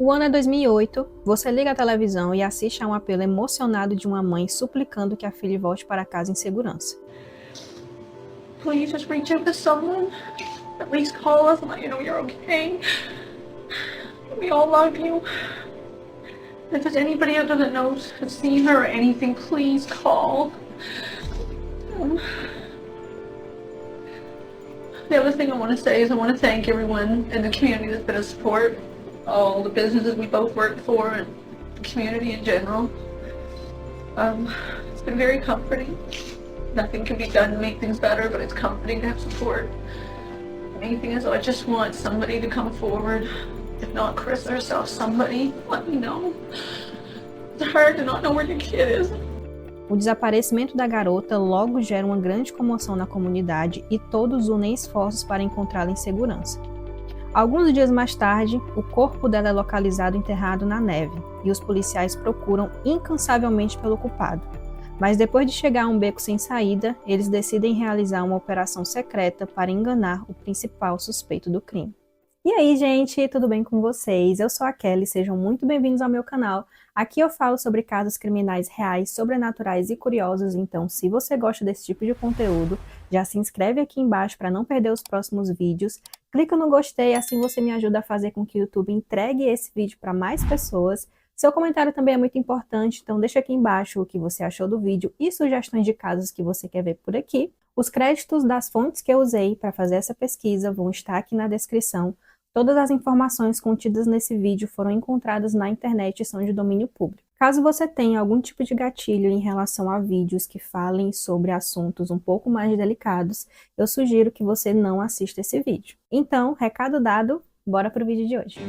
O ano é 2008, você liga a televisão e assiste a um apelo emocionado de uma mãe suplicando que a filha volte para casa em segurança. Please just reach out to someone. At least call us and let you know you're okay. We all love you. If there's anybody out there that knows, has seen her or anything, please call. The other thing I want to say is I want to thank everyone in the community that's been a support, all the businesses we both worked for, and the community in general. It's been very comforting. Nothing can be done to make things better, but it's comforting to have support. The main thing is I just want somebody to come forward. If not Chris herself, somebody, let me know. It's hard to not know where your kid is. O desaparecimento da garota logo gera uma grande comoção na comunidade e todos unem esforços para encontrá-la em segurança. Alguns dias mais tarde, o corpo dela é localizado enterrado na neve e os policiais procuram incansavelmente pelo culpado. Mas depois de chegar a um beco sem saída, eles decidem realizar uma operação secreta para enganar o principal suspeito do crime. E aí, gente, tudo bem com vocês? Eu sou a Kelly, sejam muito bem-vindos ao meu canal. Aqui eu falo sobre casos criminais reais, sobrenaturais e curiosos, então se você gosta desse tipo de conteúdo, já se inscreve aqui embaixo para não perder os próximos vídeos, clica no gostei, assim você me ajuda a fazer com que o YouTube entregue esse vídeo para mais pessoas. Seu comentário também é muito importante, então deixa aqui embaixo o que você achou do vídeo e sugestões de casos que você quer ver por aqui. Os créditos das fontes que eu usei para fazer essa pesquisa vão estar aqui na descrição. Todas as informações contidas nesse vídeo foram encontradas na internet e são de domínio público. Caso você tenha algum tipo de gatilho em relação a vídeos que falem sobre assuntos um pouco mais delicados, eu sugiro que você não assista esse vídeo. Então, recado dado, bora pro vídeo de hoje.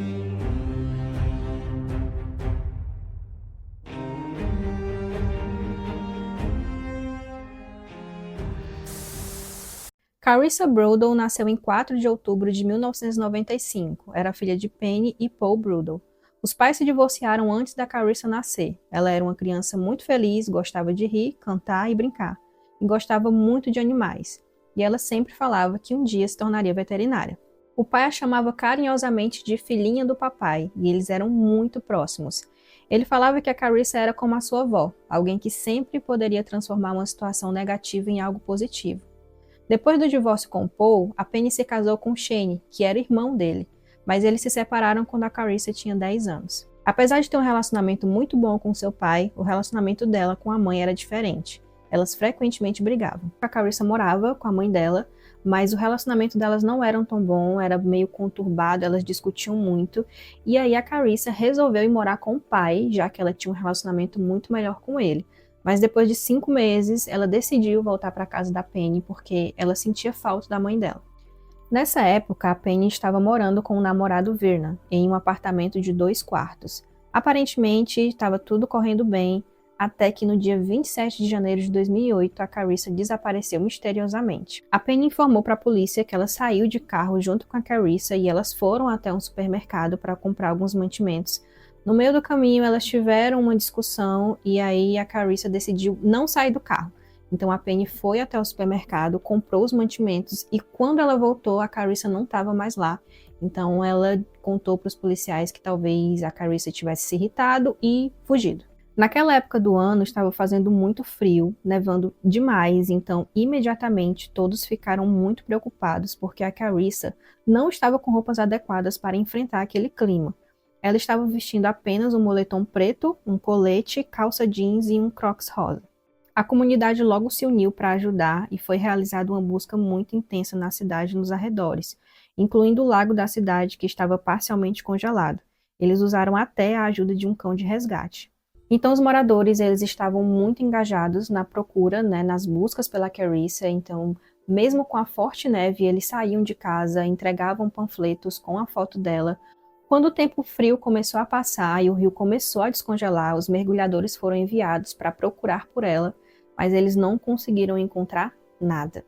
Carissa Brudel nasceu em 4 de outubro de 1995. Era filha de Penny e Paul Brudel. Os pais se divorciaram antes da Carissa nascer. Ela era uma criança muito feliz, gostava de rir, cantar e brincar. E gostava muito de animais. E ela sempre falava que um dia se tornaria veterinária. O pai a chamava carinhosamente de filhinha do papai, e eles eram muito próximos. Ele falava que a Carissa era como a sua avó, alguém que sempre poderia transformar uma situação negativa em algo positivo. Depois do divórcio com Paul, a Penny se casou com Shane, que era irmão dele, mas eles se separaram quando a Carissa tinha 10 anos. Apesar de ter um relacionamento muito bom com seu pai, o relacionamento dela com a mãe era diferente. Elas frequentemente brigavam. A Carissa morava com a mãe dela, mas o relacionamento delas não era tão bom, era meio conturbado, elas discutiam muito, e aí a Carissa resolveu ir morar com o pai, já que ela tinha um relacionamento muito melhor com ele. Mas depois de 5 meses, ela decidiu voltar para a casa da Penny porque ela sentia falta da mãe dela. Nessa época, a Penny estava morando com o namorado Vernon, em um apartamento de 2 quartos. Aparentemente, estava tudo correndo bem, até que no dia 27 de janeiro de 2008, a Carissa desapareceu misteriosamente. A Penny informou para a polícia que ela saiu de carro junto com a Carissa e elas foram até um supermercado para comprar alguns mantimentos. No meio do caminho, elas tiveram uma discussão e aí a Carissa decidiu não sair do carro. Então a Penny foi até o supermercado, comprou os mantimentos e quando ela voltou, a Carissa não estava mais lá. Então ela contou para os policiais que talvez a Carissa tivesse se irritado e fugido. Naquela época do ano, estava fazendo muito frio, nevando demais, então imediatamente todos ficaram muito preocupados porque a Carissa não estava com roupas adequadas para enfrentar aquele clima. Ela estava vestindo apenas um moletom preto, um colete, calça jeans e um crocs rosa. A comunidade logo se uniu para ajudar e foi realizada uma busca muito intensa na cidade e nos arredores, incluindo o lago da cidade que estava parcialmente congelado. Eles usaram até a ajuda de um cão de resgate. Então os moradores eles estavam muito engajados na procura, nas buscas pela Carissa, então mesmo com a forte neve eles saíam de casa, entregavam panfletos com a foto dela. Quando o tempo frio começou a passar e o rio começou a descongelar, os mergulhadores foram enviados para procurar por ela, mas eles não conseguiram encontrar nada.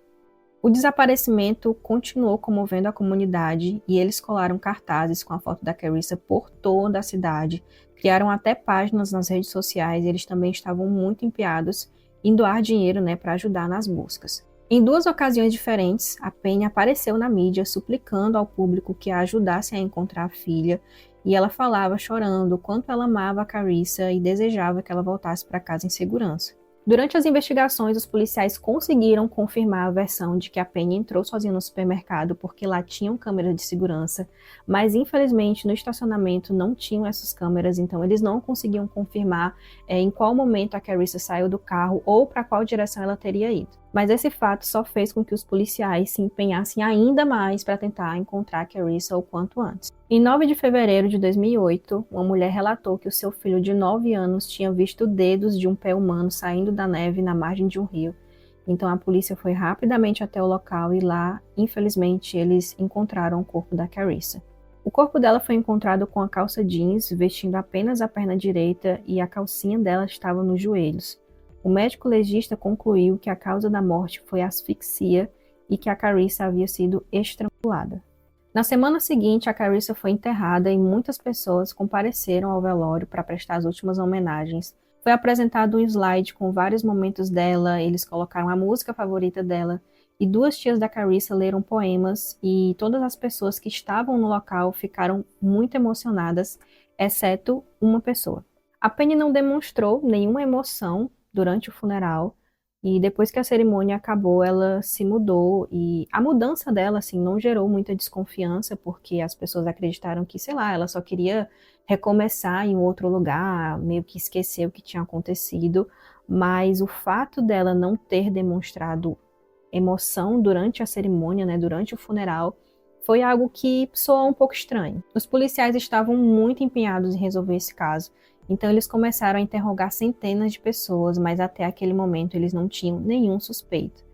O desaparecimento continuou comovendo a comunidade e eles colaram cartazes com a foto da Carissa por toda a cidade, criaram até páginas nas redes sociais e eles também estavam muito empenhados em doar dinheiro para ajudar nas buscas. Em 2 ocasiões diferentes, a Penny apareceu na mídia suplicando ao público que a ajudasse a encontrar a filha, e ela falava chorando o quanto ela amava a Carissa e desejava que ela voltasse para casa em segurança. Durante as investigações, os policiais conseguiram confirmar a versão de que a Penny entrou sozinha no supermercado porque lá tinham câmeras de segurança, mas infelizmente no estacionamento não tinham essas câmeras, então eles não conseguiam confirmar em qual momento a Carissa saiu do carro ou para qual direção ela teria ido. Mas esse fato só fez com que os policiais se empenhassem ainda mais para tentar encontrar a Carissa o quanto antes. Em 9 de fevereiro de 2008, uma mulher relatou que o seu filho de 9 anos tinha visto dedos de um pé humano saindo da neve na margem de um rio. Então a polícia foi rapidamente até o local e lá, infelizmente, eles encontraram o corpo da Carissa. O corpo dela foi encontrado com a calça jeans, vestindo apenas a perna direita e a calcinha dela estava nos joelhos. O médico legista concluiu que a causa da morte foi asfixia e que a Carissa havia sido estrangulada. Na semana seguinte, a Carissa foi enterrada e muitas pessoas compareceram ao velório para prestar as últimas homenagens. Foi apresentado um slide com vários momentos dela, eles colocaram a música favorita dela e 2 tias da Carissa leram poemas e todas as pessoas que estavam no local ficaram muito emocionadas, exceto uma pessoa. A Penny não demonstrou nenhuma emoção durante o funeral, e depois que a cerimônia acabou, ela se mudou, e a mudança dela, assim, não gerou muita desconfiança, porque as pessoas acreditaram que, sei lá, ela só queria recomeçar em outro lugar, meio que esquecer o que tinha acontecido, mas o fato dela não ter demonstrado emoção durante a cerimônia, né, durante o funeral, foi algo que soou um pouco estranho. Os policiais estavam muito empenhados em resolver esse caso, então eles começaram a interrogar centenas de pessoas, mas até aquele momento eles não tinham nenhum suspeito.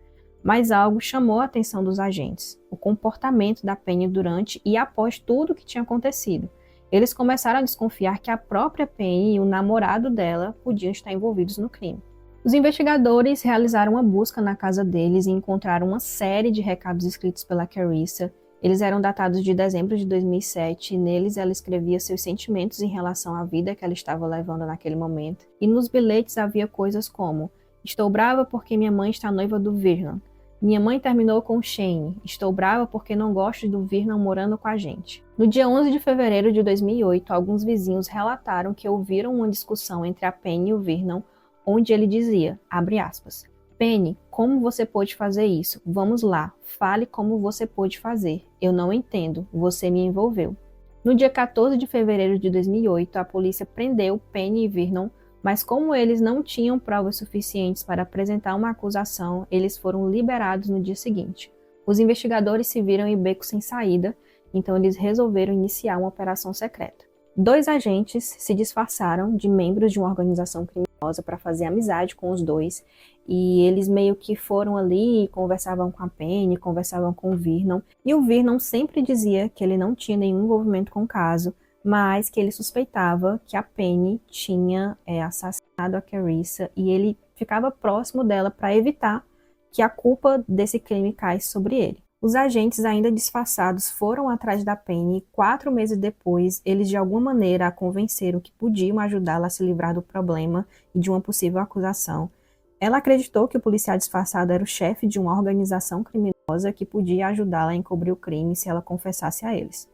Mas algo chamou a atenção dos agentes, o comportamento da Penny durante e após tudo o que tinha acontecido. Eles começaram a desconfiar que a própria Penny e o namorado dela podiam estar envolvidos no crime. Os investigadores realizaram uma busca na casa deles e encontraram uma série de recados escritos pela Carissa. Eles eram datados de dezembro de 2007 e neles ela escrevia seus sentimentos em relação à vida que ela estava levando naquele momento. E nos bilhetes havia coisas como: estou brava porque minha mãe está noiva do Vernon. Minha mãe terminou com Shane. Estou brava porque não gosto do Vernon morando com a gente. No dia 11 de fevereiro de 2008, alguns vizinhos relataram que ouviram uma discussão entre a Penny e o Vernon, onde ele dizia, abre aspas, Penny, como você pôde fazer isso? Vamos lá, fale como você pôde fazer. Eu não entendo, você me envolveu. No dia 14 de fevereiro de 2008, a polícia prendeu Penny e Vernon, mas como eles não tinham provas suficientes para apresentar uma acusação, eles foram liberados no dia seguinte. Os investigadores se viram em beco sem saída, então eles resolveram iniciar uma operação secreta. 2 agentes se disfarçaram de membros de uma organização criminosa para fazer amizade com os dois, e eles meio que foram ali, conversavam com a Penny, conversavam com o Vernon, e o Vernon sempre dizia que ele não tinha nenhum envolvimento com o caso, mas que ele suspeitava que a Penny tinha assassinado a Carissa, e ele ficava próximo dela para evitar que a culpa desse crime caísse sobre ele. Os agentes, ainda disfarçados, foram atrás da Penny e 4 meses depois, eles de alguma maneira a convenceram que podiam ajudá-la a se livrar do problema e de uma possível acusação. Ela acreditou que o policial disfarçado era o chefe de uma organização criminosa que podia ajudá-la a encobrir o crime se ela confessasse a eles.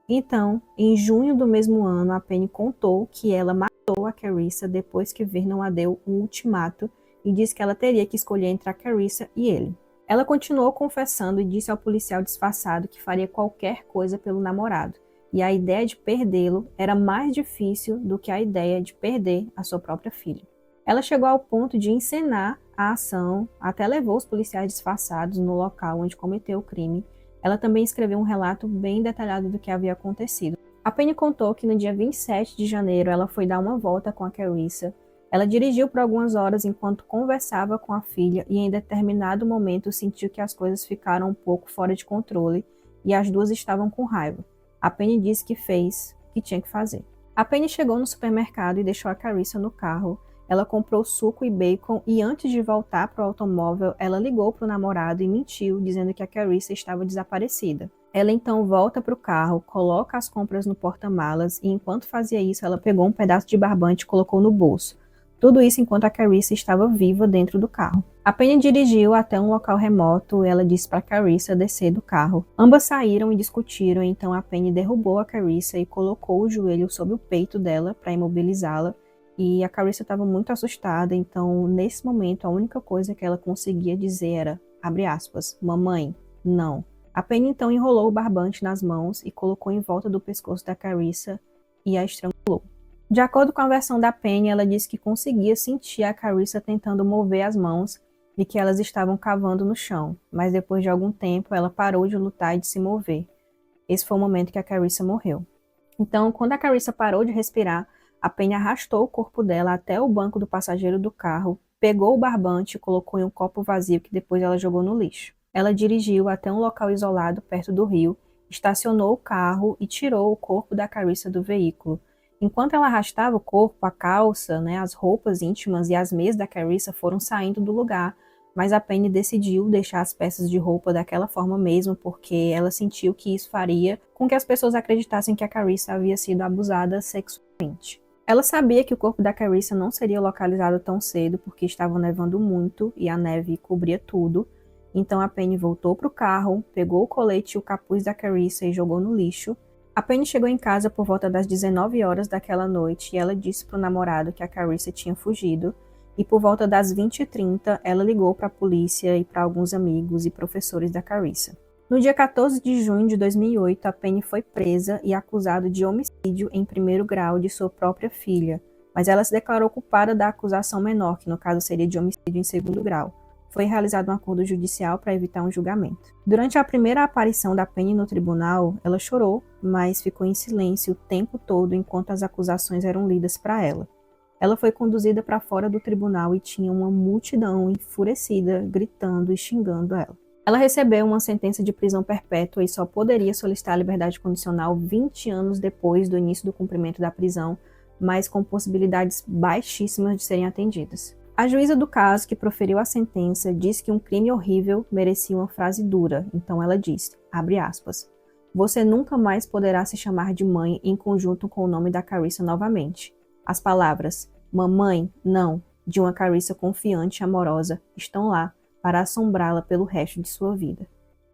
Então, em junho do mesmo ano, a Penny contou que ela matou a Carissa depois que Vernon a deu um ultimato e disse que ela teria que escolher entre a Carissa e ele. Ela continuou confessando e disse ao policial disfarçado que faria qualquer coisa pelo namorado, e a ideia de perdê-lo era mais difícil do que a ideia de perder a sua própria filha. Ela chegou ao ponto de encenar a ação, até levou os policiais disfarçados no local onde cometeu o crime. Ela também escreveu um relato bem detalhado do que havia acontecido. A Penny contou que no dia 27 de janeiro ela foi dar uma volta com a Carissa. Ela dirigiu por algumas horas enquanto conversava com a filha e em determinado momento sentiu que as coisas ficaram um pouco fora de controle e as duas estavam com raiva. A Penny disse que fez o que tinha que fazer. A Penny chegou no supermercado e deixou a Carissa no carro. Ela comprou suco e bacon e antes de voltar para o automóvel, ela ligou para o namorado e mentiu, dizendo que a Carissa estava desaparecida. Ela então volta para o carro, coloca as compras no porta-malas e enquanto fazia isso, ela pegou um pedaço de barbante e colocou no bolso. Tudo isso enquanto a Carissa estava viva dentro do carro. A Penny dirigiu até um local remoto e ela disse para Carissa descer do carro. Ambas saíram e discutiram, então a Penny derrubou a Carissa e colocou o joelho sobre o peito dela para imobilizá-la. E a Carissa estava muito assustada, então nesse momento a única coisa que ela conseguia dizer era, abre aspas, mamãe, não. A Penny então enrolou o barbante nas mãos e colocou em volta do pescoço da Carissa e a estrangulou. De acordo com a versão da Penny, ela disse que conseguia sentir a Carissa tentando mover as mãos e que elas estavam cavando no chão, mas depois de algum tempo ela parou de lutar e de se mover. Esse foi o momento que a Carissa morreu. Então, quando a Carissa parou de respirar, a Penny arrastou o corpo dela até o banco do passageiro do carro, pegou o barbante e colocou em um copo vazio que depois ela jogou no lixo. Ela dirigiu até um local isolado perto do rio, estacionou o carro e tirou o corpo da Carissa do veículo. Enquanto ela arrastava o corpo, a calça, as roupas íntimas e as meias da Carissa foram saindo do lugar, mas a Penny decidiu deixar as peças de roupa daquela forma mesmo, porque ela sentiu que isso faria com que as pessoas acreditassem que a Carissa havia sido abusada sexualmente. Ela sabia que o corpo da Carissa não seria localizado tão cedo, porque estava nevando muito e a neve cobria tudo. Então a Penny voltou para o carro, pegou o colete e o capuz da Carissa e jogou no lixo. A Penny chegou em casa por volta das 19 horas daquela noite e ela disse para o namorado que a Carissa tinha fugido. E por volta das 20h30, ela ligou para a polícia e para alguns amigos e professores da Carissa. No dia 14 de junho de 2008, a Penny foi presa e acusada de homicídio em primeiro grau de sua própria filha, mas ela se declarou culpada da acusação menor, que no caso seria de homicídio em segundo grau. Foi realizado um acordo judicial para evitar um julgamento. Durante a primeira aparição da Penny no tribunal, ela chorou, mas ficou em silêncio o tempo todo enquanto as acusações eram lidas para ela. Ela foi conduzida para fora do tribunal e tinha uma multidão enfurecida gritando e xingando ela. Ela recebeu uma sentença de prisão perpétua e só poderia solicitar a liberdade condicional 20 anos depois do início do cumprimento da prisão, mas com possibilidades baixíssimas de serem atendidas. A juíza do caso, que proferiu a sentença, disse que um crime horrível merecia uma frase dura, então ela disse, abre aspas, você nunca mais poderá se chamar de mãe em conjunto com o nome da Carissa novamente. As palavras mamãe, não, de uma Carissa confiante e amorosa estão lá para assombrá-la pelo resto de sua vida.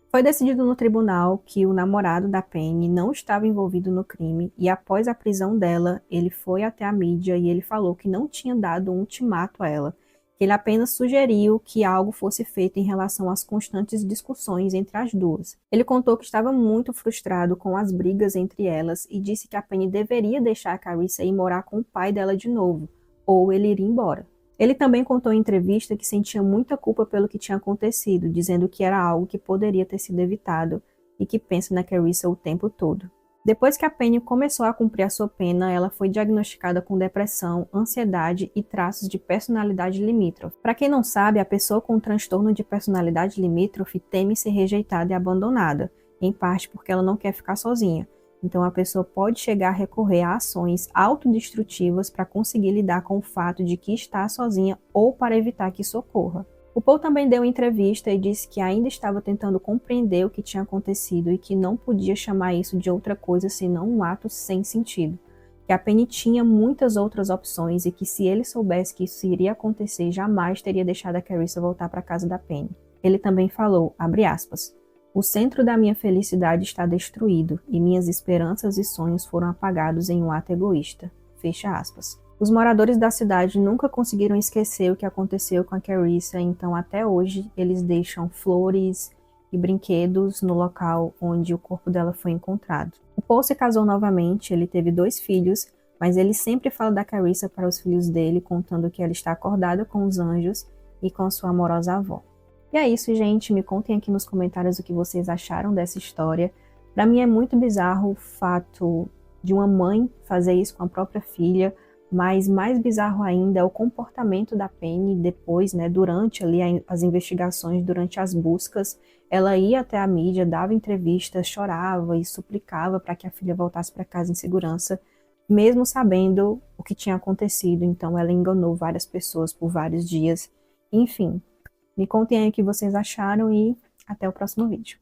Foi decidido no tribunal que o namorado da Penny não estava envolvido no crime e após a prisão dela, ele foi até a mídia e ele falou que não tinha dado um ultimato a ela, que ele apenas sugeriu que algo fosse feito em relação às constantes discussões entre as duas. Ele contou que estava muito frustrado com as brigas entre elas e disse que a Penny deveria deixar a Carissa ir morar com o pai dela de novo, ou ele iria embora. Ele também contou em entrevista que sentia muita culpa pelo que tinha acontecido, dizendo que era algo que poderia ter sido evitado e que pensa na Carissa o tempo todo. Depois que a Penny começou a cumprir a sua pena, ela foi diagnosticada com depressão, ansiedade e traços de personalidade limítrofe. Para quem não sabe, a pessoa com transtorno de personalidade limítrofe teme ser rejeitada e abandonada, em parte porque ela não quer ficar sozinha. Então a pessoa pode chegar a recorrer a ações autodestrutivas para conseguir lidar com o fato de que está sozinha ou para evitar que isso ocorra. O Paul também deu entrevista e disse que ainda estava tentando compreender o que tinha acontecido e que não podia chamar isso de outra coisa senão um ato sem sentido. Que a Penny tinha muitas outras opções e que se ele soubesse que isso iria acontecer, jamais teria deixado a Carissa voltar para a casa da Penny. Ele também falou, abre aspas, o centro da minha felicidade está destruído e minhas esperanças e sonhos foram apagados em um ato egoísta. Fecha aspas. Os moradores da cidade nunca conseguiram esquecer o que aconteceu com a Carissa, então até hoje eles deixam flores e brinquedos no local onde o corpo dela foi encontrado. O Paul se casou novamente, ele teve 2 filhos, mas ele sempre fala da Carissa para os filhos dele, contando que ela está acordada com os anjos e com sua amorosa avó. E é isso, gente. Me contem aqui nos comentários o que vocês acharam dessa história. Para mim é muito bizarro o fato de uma mãe fazer isso com a própria filha, mas mais bizarro ainda é o comportamento da Penny depois, durante ali as investigações, durante as buscas. Ela ia até a mídia, dava entrevistas, chorava e suplicava para que a filha voltasse para casa em segurança, mesmo sabendo o que tinha acontecido. Então ela enganou várias pessoas por vários dias. Enfim, me contem aí o que vocês acharam e até o próximo vídeo.